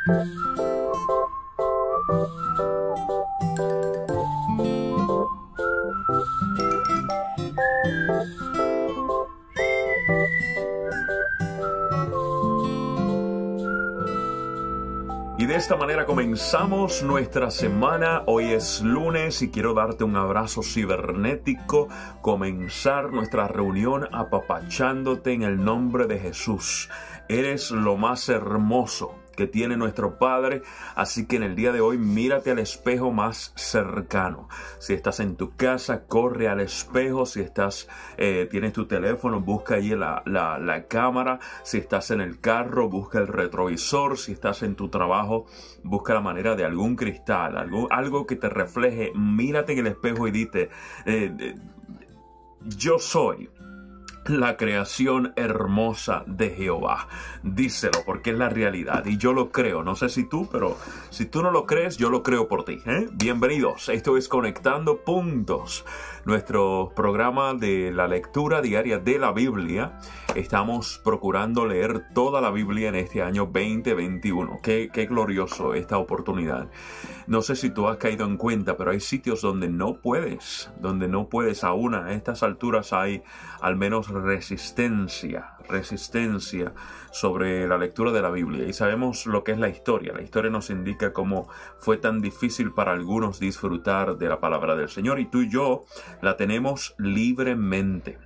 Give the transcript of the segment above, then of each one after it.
Y de esta manera comenzamos nuestra semana. Hoy es lunes y quiero darte un abrazo cibernético, comenzar nuestra reunión apapachándote en el nombre de Jesús. Eres lo más hermoso que tiene nuestro Padre, así que en el día de hoy mírate al espejo más cercano. Si estás en tu casa, corre al espejo. Si tienes tu teléfono, busca allí la cámara. Si estás en el carro, busca el retrovisor. Si estás en tu trabajo, busca la manera de algún cristal, algo que te refleje. Mírate en el espejo y dite, yo soy la creación hermosa de Jehová. Díselo, porque es la realidad y yo lo creo. No sé si tú, pero si tú no lo crees, yo lo creo por ti, Bienvenidos. Esto es Conectando Puntos, nuestro programa de la lectura diaria de la Biblia. Estamos procurando leer toda la Biblia en este año 2021. Qué glorioso esta oportunidad. No sé si tú has caído en cuenta, pero hay sitios donde no puedes aún a estas alturas. Hay al menos resistencia sobre la lectura de la Biblia. Y sabemos lo que es la historia. La historia nos indica cómo fue tan difícil para algunos disfrutar de la palabra del Señor. Y tú y yo la tenemos libremente.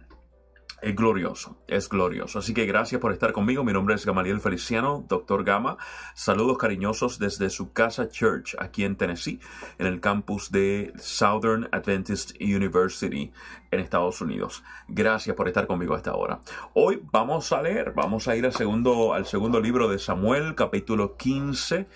Es glorioso. Así que gracias por estar conmigo. Mi nombre es Gamaliel Feliciano, Dr. Gama. Saludos cariñosos desde su casa Church, aquí en Tennessee, en el campus de Southern Adventist University, en Estados Unidos. Gracias por estar conmigo a esta hora. Hoy vamos a ir al segundo libro de Samuel, capítulo 15.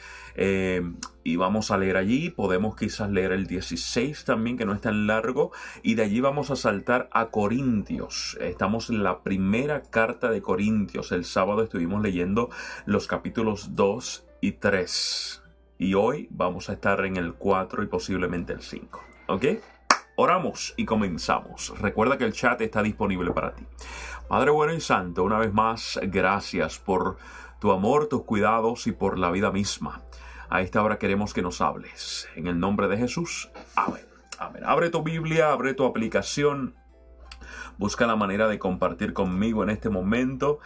Y vamos a leer allí. Podemos quizás leer el 16 también, que no es tan largo, y de allí vamos a saltar a Corintios. Estamos en la primera carta de Corintios. El sábado estuvimos leyendo los capítulos 2 y 3 y hoy vamos a estar en el 4 y posiblemente el 5. ¿Ok? Oramos y comenzamos. Recuerda que el chat está disponible para ti. Padre bueno y santo, una vez más, gracias por tu amor, tus cuidados y por la vida misma. A esta hora queremos que nos hables. En el nombre de Jesús. Amén. Amén. Abre tu Biblia, abre tu aplicación. Busca la manera de compartir conmigo en este momento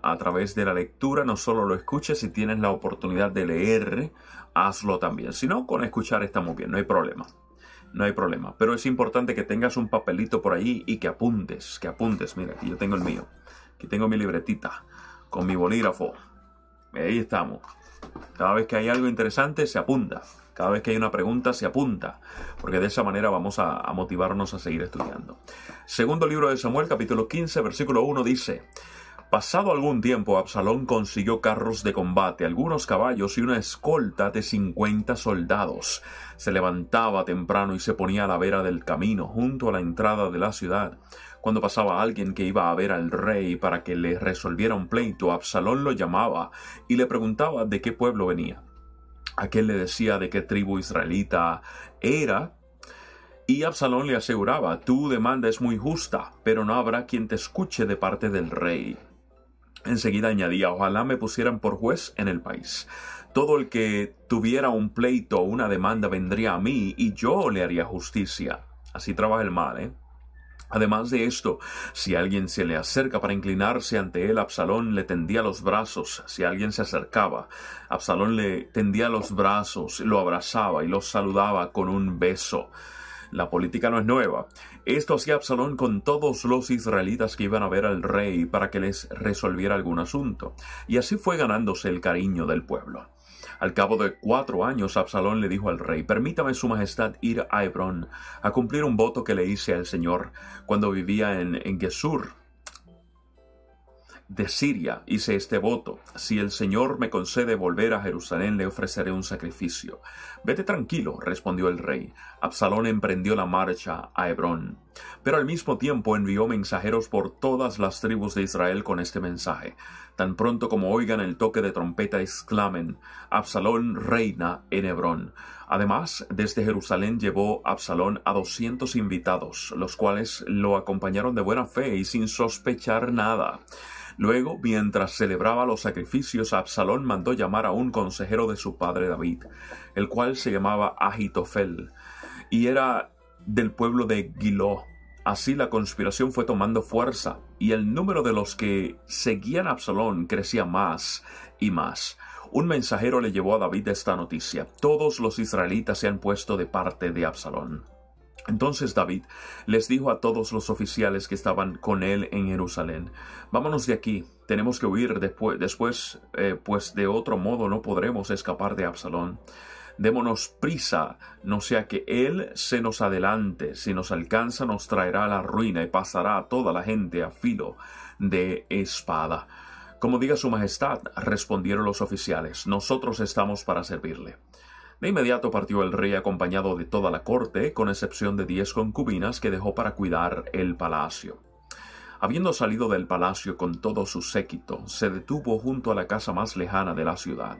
a través de la lectura. No solo lo escuches, si tienes la oportunidad de leer, hazlo también. Si no, con escuchar estamos bien, no hay problema. No hay problema. Pero es importante que tengas un papelito por allí y que apuntes. Mira, aquí yo tengo el mío. Aquí tengo mi libretita con mi bolígrafo. Ahí estamos. Cada vez que hay algo interesante, se apunta. Cada vez que hay una pregunta, se apunta. Porque de esa manera vamos a motivarnos a seguir estudiando. Segundo libro de Samuel, capítulo 15, versículo 1 dice: Pasado algún tiempo, Absalón consiguió carros de combate, algunos caballos y una escolta de 50 soldados. Se levantaba temprano y se ponía a la vera del camino, junto a la entrada de la ciudad. Cuando pasaba alguien que iba a ver al rey para que le resolviera un pleito, Absalón lo llamaba y le preguntaba de qué pueblo venía. Aquel le decía de qué tribu israelita era, y Absalón le aseguraba: tu demanda es muy justa, pero no habrá quien te escuche de parte del rey. Enseguida añadía: ojalá me pusieran por juez en el país. Todo el que tuviera un pleito o una demanda vendría a mí y yo le haría justicia. Así trabaja el mal, Además de esto, si alguien se le acerca para inclinarse ante él, Absalón le tendía los brazos. Si alguien se acercaba, Absalón le tendía los brazos, lo abrazaba y lo saludaba con un beso. La política no es nueva. Esto hacía Absalón con todos los israelitas que iban a ver al rey para que les resolviera algún asunto. Y así fue ganándose el cariño del pueblo. Al cabo de 4 años, Absalón le dijo al rey: permítame su majestad ir a Hebrón a cumplir un voto que le hice al Señor cuando vivía en Gesur de Siria. Hice este voto: si el Señor me concede volver a Jerusalén, le ofreceré un sacrificio. Vete tranquilo, respondió el rey. Absalón emprendió la marcha a Hebrón. Pero al mismo tiempo envió mensajeros por todas las tribus de Israel con este mensaje: tan pronto como oigan el toque de trompeta, exclamen: Absalón reina en Hebrón. Además, desde Jerusalén llevó Absalón a 200 invitados, los cuales lo acompañaron de buena fe y sin sospechar nada. Luego, mientras celebraba los sacrificios, Absalón mandó llamar a un consejero de su padre David, el cual se llamaba Ahitofel, y era del pueblo de Giló. Así la conspiración fue tomando fuerza, y el número de los que seguían a Absalón crecía más y más. Un mensajero le llevó a David esta noticia: todos los israelitas se han puesto de parte de Absalón. Entonces David les dijo a todos los oficiales que estaban con él en Jerusalén: vámonos de aquí, tenemos que huir después, pues de otro modo no podremos escapar de Absalón. Démonos prisa, no sea que él se nos adelante. Si nos alcanza, nos traerá la ruina y pasará a toda la gente a filo de espada. Como diga su majestad, respondieron los oficiales, nosotros estamos para servirle. De inmediato partió el rey acompañado de toda la corte, con excepción de 10 concubinas que dejó para cuidar el palacio. Habiendo salido del palacio con todo su séquito, se detuvo junto a la casa más lejana de la ciudad.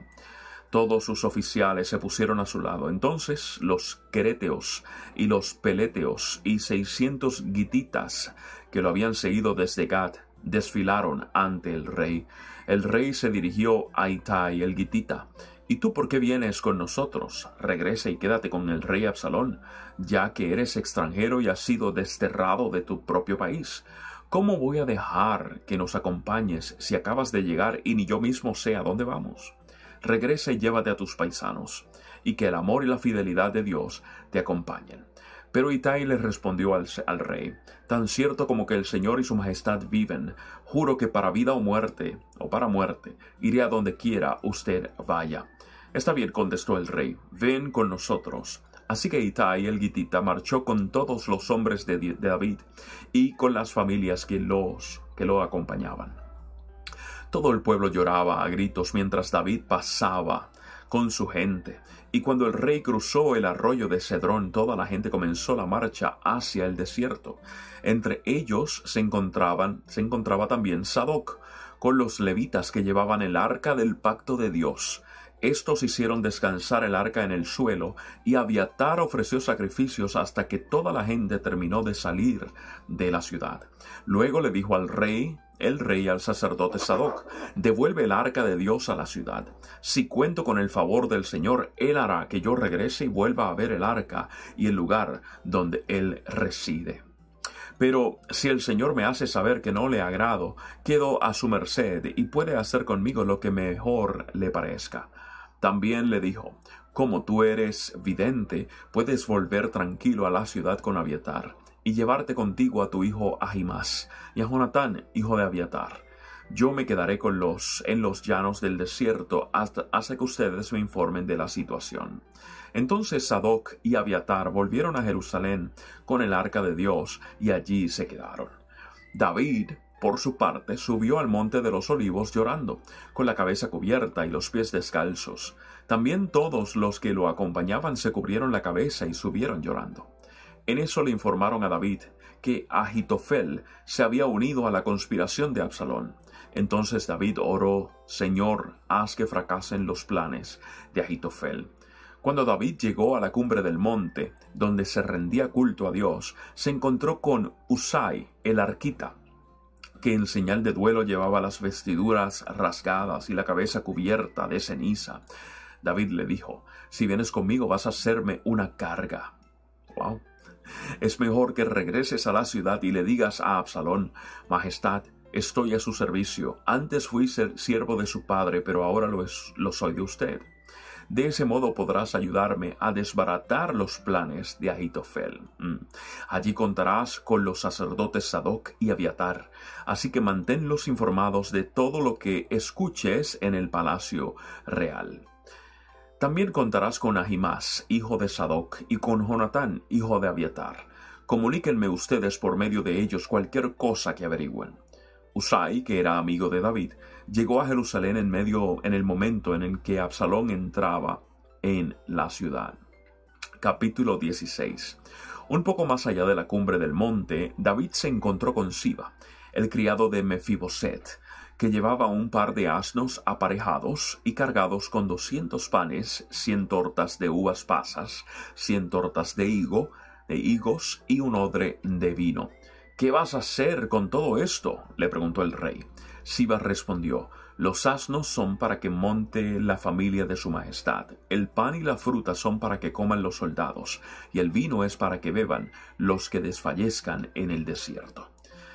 Todos sus oficiales se pusieron a su lado. Entonces los quereteos y los peleteos y 600 gititas que lo habían seguido desde Gat desfilaron ante el rey. El rey se dirigió a Itai el gitita: ¿y tú por qué vienes con nosotros? Regresa y quédate con el rey Absalón, ya que eres extranjero y has sido desterrado de tu propio país. ¿Cómo voy a dejar que nos acompañes si acabas de llegar y ni yo mismo sé a dónde vamos? Regresa y llévate a tus paisanos, y que el amor y la fidelidad de Dios te acompañen. Pero Itai le respondió al rey: tan cierto como que el Señor y su majestad viven, juro que para vida o para muerte, iré a donde quiera usted vaya. Está bien, contestó el rey, ven con nosotros. Así que Itai el gitita marchó con todos los hombres de David y con las familias que lo acompañaban. Todo el pueblo lloraba a gritos mientras David pasaba con su gente, y cuando el rey cruzó el arroyo de Cedrón, toda la gente comenzó la marcha hacia el desierto. Entre ellos se encontraba también Sadoc, con los levitas que llevaban el arca del pacto de Dios. Estos hicieron descansar el arca en el suelo, y Abiatar ofreció sacrificios hasta que toda la gente terminó de salir de la ciudad. Luego le dijo el rey al sacerdote Sadoc: devuelve el arca de Dios a la ciudad. Si cuento con el favor del Señor, él hará que yo regrese y vuelva a ver el arca y el lugar donde él reside. Pero si el Señor me hace saber que no le agrado, quedo a su merced y puede hacer conmigo lo que mejor le parezca. También le dijo: como tú eres vidente, puedes volver tranquilo a la ciudad con Abiatar y llevarte contigo a tu hijo Ahimás y a Jonatán, hijo de Abiatar. Yo me quedaré en los llanos del desierto hasta que ustedes me informen de la situación. Entonces Sadoc y Abiatar volvieron a Jerusalén con el arca de Dios y allí se quedaron. David, por su parte, subió al monte de los Olivos llorando, con la cabeza cubierta y los pies descalzos. También todos los que lo acompañaban se cubrieron la cabeza y subieron llorando. En eso le informaron a David que Ahitofel se había unido a la conspiración de Absalón. Entonces David oró: Señor, haz que fracasen los planes de Ahitofel. Cuando David llegó a la cumbre del monte, donde se rendía culto a Dios, se encontró con Usai, el arquita, que en señal de duelo llevaba las vestiduras rasgadas y la cabeza cubierta de ceniza. David le dijo: si vienes conmigo vas a hacerme una carga. Wow. Es mejor que regreses a la ciudad y le digas a Absalón: Majestad, estoy a su servicio. Antes fui siervo de su padre, pero ahora lo soy de usted. De ese modo podrás ayudarme a desbaratar los planes de Ahitofel. Allí contarás con los sacerdotes Sadoc y Abiatar, así que manténlos informados de todo lo que escuches en el palacio real. También contarás con Ahimás, hijo de Sadoc, y con Jonatán, hijo de Abiatar. Comuníquenme ustedes por medio de ellos cualquier cosa que averigüen. Usai, que era amigo de David, llegó a Jerusalén en el momento en el que Absalón entraba en la ciudad. Capítulo 16. Un poco más allá de la cumbre del monte, David se encontró con Siba, el criado de Mefiboset, que llevaba un par de asnos aparejados y cargados con 200 panes, 100 tortas de uvas pasas, 100 tortas de higos y un odre de vino. «¿Qué vas a hacer con todo esto?», le preguntó el rey. Siba respondió: «Los asnos son para que monte la familia de su majestad, el pan y la fruta son para que coman los soldados, y el vino es para que beban los que desfallezcan en el desierto».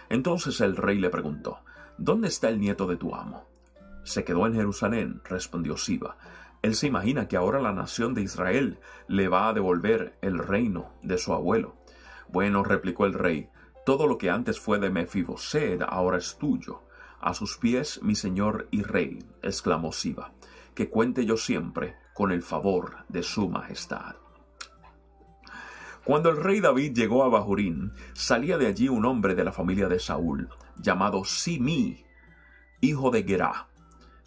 Entonces el rey le preguntó: «¿Dónde está el nieto de tu amo?». «Se quedó en Jerusalén», respondió Siba. «Él se imagina que ahora la nación de Israel le va a devolver el reino de su abuelo». «Bueno», replicó el rey, «todo lo que antes fue de Mefiboset ahora es tuyo». «A sus pies, mi señor y rey», exclamó Siba, «que cuente yo siempre con el favor de su majestad». Cuando el rey David llegó a Bahurín, salía de allí un hombre de la familia de Saúl, llamado Simí, hijo de Gerá.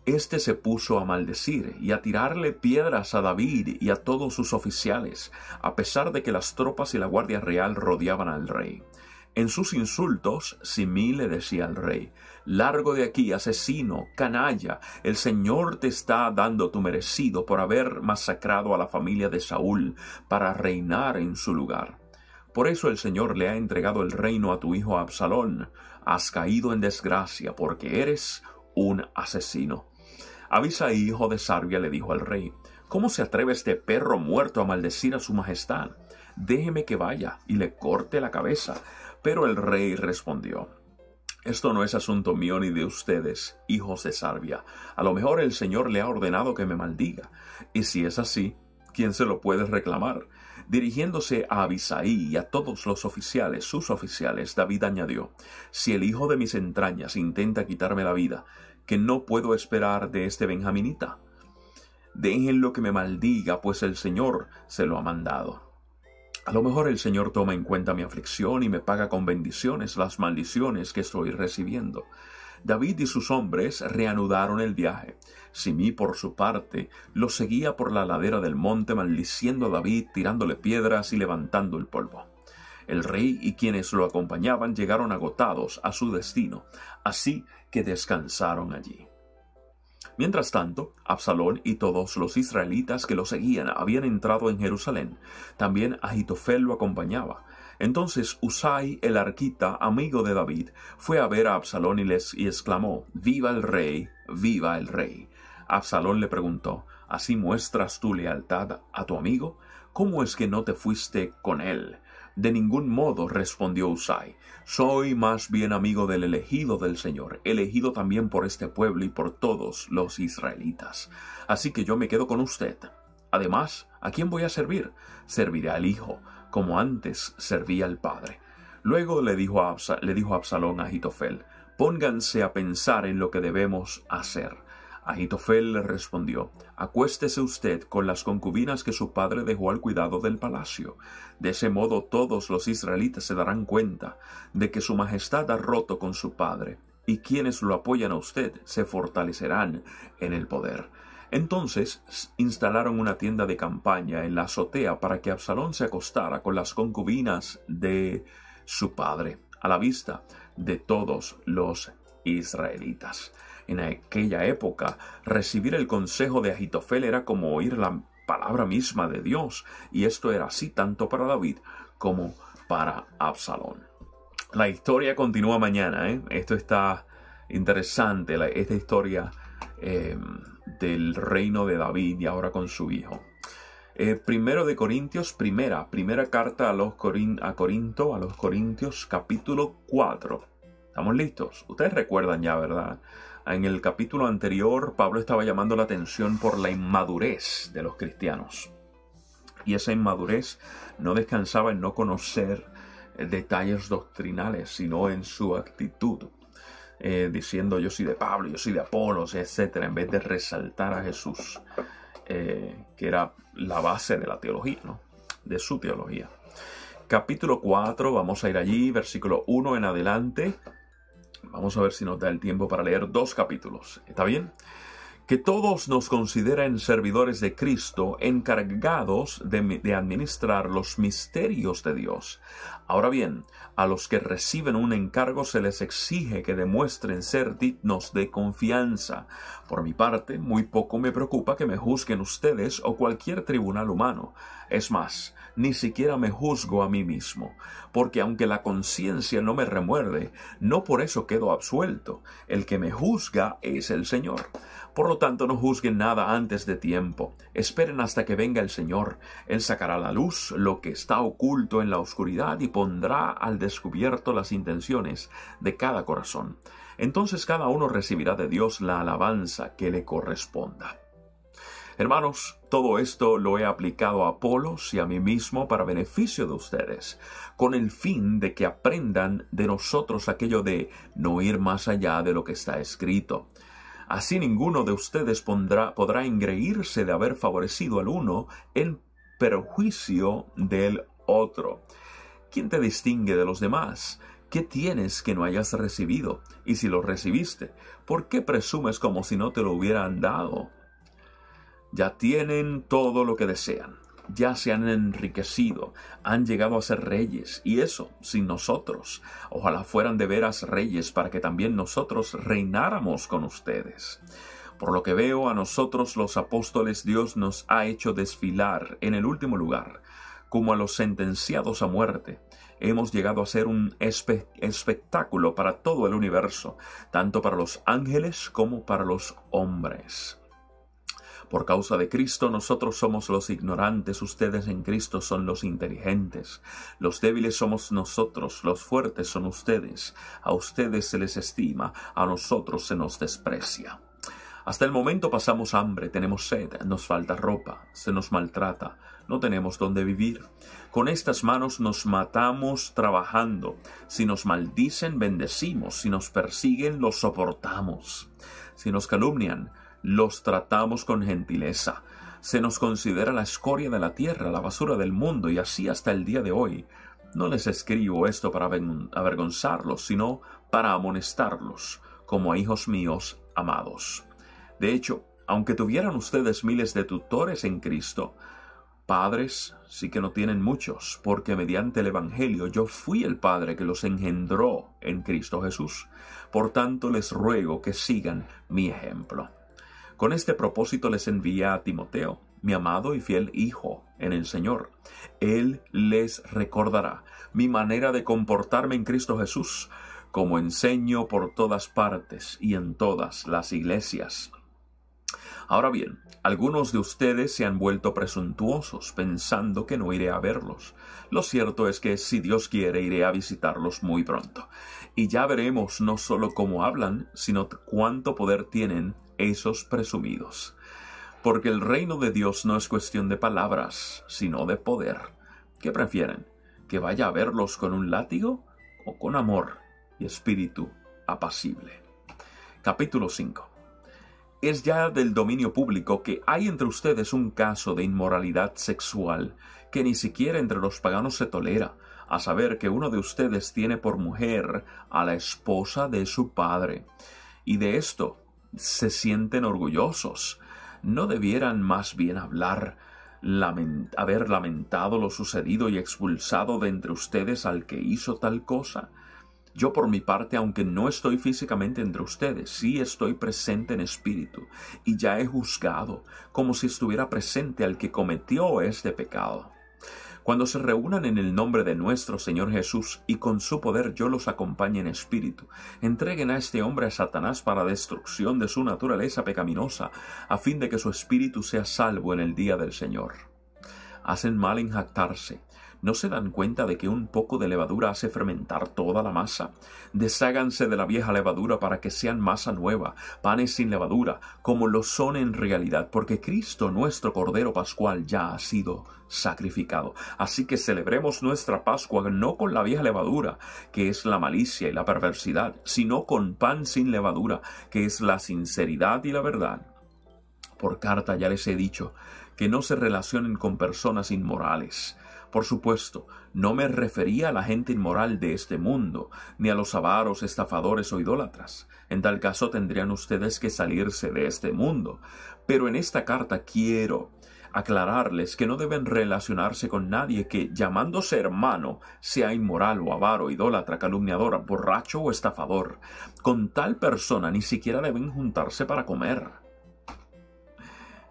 Este se puso a maldecir y a tirarle piedras a David y a todos sus oficiales, a pesar de que las tropas y la guardia real rodeaban al rey. En sus insultos, Simí le decía al rey: «Largo de aquí, asesino, canalla, el Señor te está dando tu merecido por haber masacrado a la familia de Saúl para reinar en su lugar. Por eso el Señor le ha entregado el reino a tu hijo Absalón. Has caído en desgracia porque eres un asesino». Abisai, hijo de Sarbia, le dijo al rey: «¿Cómo se atreve este perro muerto a maldecir a su majestad? Déjeme que vaya y le corte la cabeza». Pero el rey respondió: «Esto no es asunto mío ni de ustedes, hijos de Sarbia. A lo mejor el Señor le ha ordenado que me maldiga. Y si es así, ¿quién se lo puede reclamar?». Dirigiéndose a Abisai y a todos los oficiales, sus oficiales, David añadió: «Si el hijo de mis entrañas intenta quitarme la vida, ¿qué no puedo esperar de este benjaminita? Déjenlo que me maldiga, pues el Señor se lo ha mandado. A lo mejor el Señor toma en cuenta mi aflicción y me paga con bendiciones las maldiciones que estoy recibiendo». David y sus hombres reanudaron el viaje. Simí, por su parte, lo seguía por la ladera del monte, maldiciendo a David, tirándole piedras y levantando el polvo. El rey y quienes lo acompañaban llegaron agotados a su destino, así que descansaron allí. Mientras tanto, Absalón y todos los israelitas que lo seguían habían entrado en Jerusalén. También Ahitofel lo acompañaba. Entonces Husai, el arquita, amigo de David, fue a ver a Absalón y exclamó: «¡Viva el rey! ¡Viva el rey!». Absalón le preguntó: «¿Así muestras tu lealtad a tu amigo? ¿Cómo es que no te fuiste con él?». «De ningún modo», respondió Husai. «Soy más bien amigo del elegido del Señor, elegido también por este pueblo y por todos los israelitas. Así que yo me quedo con usted. Además, ¿a quién voy a servir? Serviré al hijo, como antes servía al padre». Luego le dijo Absalón a Ahitofel: «Pónganse a pensar en lo que debemos hacer». Ahitofel le respondió: «Acuéstese usted con las concubinas que su padre dejó al cuidado del palacio. De ese modo todos los israelitas se darán cuenta de que su majestad ha roto con su padre, y quienes lo apoyan a usted se fortalecerán en el poder». Entonces instalaron una tienda de campaña en la azotea para que Absalón se acostara con las concubinas de su padre, a la vista de todos los israelitas. En aquella época, recibir el consejo de Ahitofel era como oír la palabra misma de Dios, y esto era así tanto para David como para Absalón. La historia continúa mañana, Esto está interesante, esta historia del reino de David y ahora con su hijo. Primero de Corintios, primera carta a los Corintios, capítulo 4. ¿Estamos listos? Ustedes recuerdan ya, ¿verdad? En el capítulo anterior, Pablo estaba llamando la atención por la inmadurez de los cristianos. Y esa inmadurez no descansaba en no conocer detalles doctrinales, sino en su actitud. Diciendo: «Yo soy de Pablo, yo soy de Apolos», etc., en vez de resaltar a Jesús, que era la base de la teología, ¿no? De su teología. Capítulo 4, vamos a ir allí, versículo 1 en adelante. Vamos a ver si nos da el tiempo para leer 2 capítulos. ¿Está bien? que todos nos consideren servidores de Cristo, encargados de administrar los misterios de Dios. Ahora bien, a los que reciben un encargo se les exige que demuestren ser dignos de confianza. Por mi parte, muy poco me preocupa que me juzguen ustedes o cualquier tribunal humano. Es más, ni siquiera me juzgo a mí mismo, porque aunque la conciencia no me remuerde, no por eso quedo absuelto. El que me juzga es el Señor. Por lo tanto, no juzguen nada antes de tiempo. Esperen hasta que venga el Señor. Él sacará a la luz lo que está oculto en la oscuridad y pondrá al descubierto las intenciones de cada corazón. Entonces cada uno recibirá de Dios la alabanza que le corresponda. Hermanos, todo esto lo he aplicado a Apolos y a mí mismo para beneficio de ustedes, con el fin de que aprendan de nosotros aquello de no ir más allá de lo que está escrito. Así ninguno de ustedes podrá engreírse de haber favorecido al uno en perjuicio del otro. ¿Quién te distingue de los demás? ¿Qué tienes que no hayas recibido? Y si lo recibiste, ¿por qué presumes como si no te lo hubieran dado? Ya tienen todo lo que desean. Ya se han enriquecido, han llegado a ser reyes, y eso sin nosotros. Ojalá fueran de veras reyes para que también nosotros reináramos con ustedes. Por lo que veo, a nosotros los apóstoles Dios nos ha hecho desfilar en el último lugar, como a los sentenciados a muerte. Hemos llegado a ser un espectáculo para todo el universo, tanto para los ángeles como para los hombres. Por causa de Cristo nosotros somos los ignorantes, ustedes en Cristo son los inteligentes. Los débiles somos nosotros, los fuertes son ustedes. A ustedes se les estima, a nosotros se nos desprecia. Hasta el momento pasamos hambre, tenemos sed, nos falta ropa, se nos maltrata, no tenemos dónde vivir. Con estas manos nos matamos trabajando. Si nos maldicen, bendecimos. Si nos persiguen, los soportamos. Si nos calumnian, los tratamos con gentileza. Se nos considera la escoria de la tierra, la basura del mundo, y así hasta el día de hoy. No les escribo esto para avergonzarlos, sino para amonestarlos, como a hijos míos amados. De hecho, aunque tuvieran ustedes miles de tutores en Cristo, padres sí que no tienen muchos, porque mediante el Evangelio yo fui el Padre que los engendró en Cristo Jesús. Por tanto, les ruego que sigan mi ejemplo. Con este propósito les envié a Timoteo, mi amado y fiel hijo en el Señor. Él les recordará mi manera de comportarme en Cristo Jesús, como enseño por todas partes y en todas las iglesias. Ahora bien, algunos de ustedes se han vuelto presuntuosos, pensando que no iré a verlos. Lo cierto es que, si Dios quiere, iré a visitarlos muy pronto. Y ya veremos no solo cómo hablan, sino cuánto poder tienen esos presumidos. Porque el reino de Dios no es cuestión de palabras, sino de poder. ¿Qué prefieren? ¿Que vaya a verlos con un látigo o con amor y espíritu apacible? Capítulo 5. Es ya del dominio público que hay entre ustedes un caso de inmoralidad sexual que ni siquiera entre los paganos se tolera, a saber que uno de ustedes tiene por mujer a la esposa de su padre. Y de esto se sienten orgullosos. ¿No debieran más bien haber lamentado lo sucedido y expulsado de entre ustedes al que hizo tal cosa? Yo por mi parte, aunque no estoy físicamente entre ustedes, sí estoy presente en espíritu, y ya he juzgado, como si estuviera presente al que cometió este pecado. Cuando se reúnan en el nombre de nuestro Señor Jesús, y con su poder yo los acompañe en espíritu, entreguen a este hombre a Satanás para destrucción de su naturaleza pecaminosa, a fin de que su espíritu sea salvo en el día del Señor. Hacen mal en jactarse. ¿No se dan cuenta de que un poco de levadura hace fermentar toda la masa? Desháganse de la vieja levadura para que sean masa nueva, panes sin levadura, como lo son en realidad, porque Cristo, nuestro Cordero Pascual, ya ha sido sacrificado. Así que celebremos nuestra Pascua no con la vieja levadura, que es la malicia y la perversidad, sino con pan sin levadura, que es la sinceridad y la verdad. Por carta ya les he dicho que no se relacionen con personas inmorales, Por supuesto, no me refería a la gente inmoral de este mundo, ni a los avaros, estafadores o idólatras. En tal caso tendrían ustedes que salirse de este mundo. Pero en esta carta quiero aclararles que no deben relacionarse con nadie que, llamándose hermano, sea inmoral o avaro, idólatra, calumniador, borracho o estafador. Con tal persona ni siquiera deben juntarse para comer.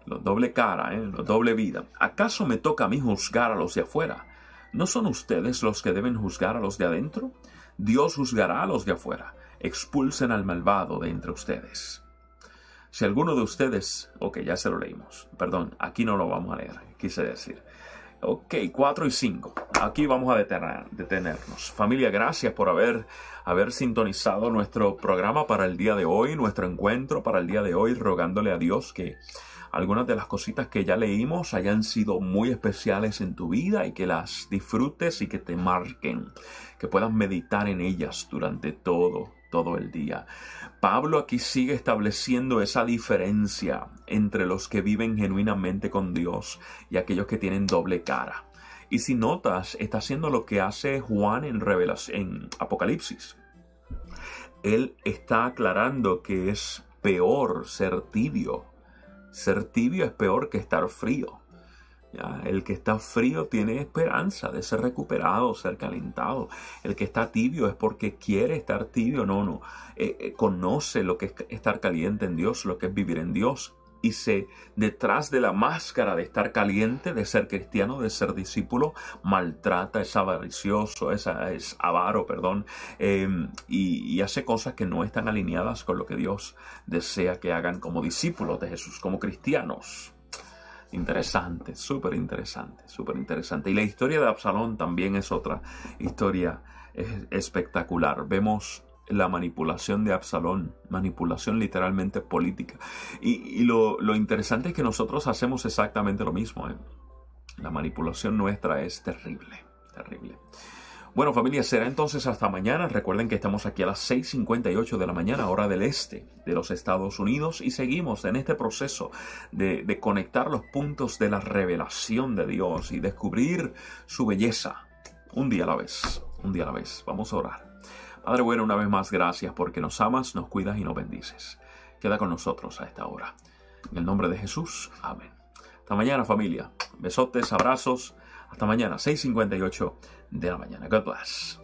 Los doble cara, los doble vida. ¿Acaso me toca a mí juzgar a los de afuera? ¿No son ustedes los que deben juzgar a los de adentro? Dios juzgará a los de afuera. Expulsen al malvado de entre ustedes. Si alguno de ustedes... Ok, ya se lo leímos. Perdón, aquí no lo vamos a leer, quise decir. Ok, 4 y 5. Aquí vamos a detenernos. Familia, gracias por haber sintonizado nuestro programa para el día de hoy, nuestro encuentro para el día de hoy, rogándole a Dios que algunas de las cositas que ya leímos hayan sido muy especiales en tu vida y que las disfrutes y que te marquen, que puedas meditar en ellas durante todo el día. Pablo aquí sigue estableciendo esa diferencia entre los que viven genuinamente con Dios y aquellos que tienen doble cara. Y si notas, está haciendo lo que hace Juan en Apocalipsis. Él está aclarando que es peor ser tibio. Ser tibio es peor que estar frío. ¿Ya? El que está frío tiene esperanza de ser recuperado, ser calentado. El que está tibio es porque quiere estar tibio, conoce lo que es estar caliente en Dios, lo que es vivir en Dios. Y detrás de la máscara de estar caliente, de ser cristiano, de ser discípulo, maltrata, es avaricioso, es avaro, y hace cosas que no están alineadas con lo que Dios desea que hagan como discípulos de Jesús, como cristianos. Interesante, súper interesante, súper interesante. Y la historia de Absalón también es otra historia espectacular. Vemos la manipulación de Absalón, manipulación literalmente política. Y lo interesante es que nosotros hacemos exactamente lo mismo. La manipulación nuestra es terrible, terrible. Bueno, familia, será entonces hasta mañana. Recuerden que estamos aquí a las 6:58 de la mañana, hora del este de los Estados Unidos, y seguimos en este proceso de conectar los puntos de la revelación de Dios y descubrir su belleza un día a la vez, un día a la vez. Vamos a orar. Padre bueno, una vez más, gracias porque nos amas, nos cuidas y nos bendices. Queda con nosotros a esta hora. En el nombre de Jesús, amén. Hasta mañana, familia. Besotes, abrazos. Hasta mañana, 6:58 de la mañana. God bless.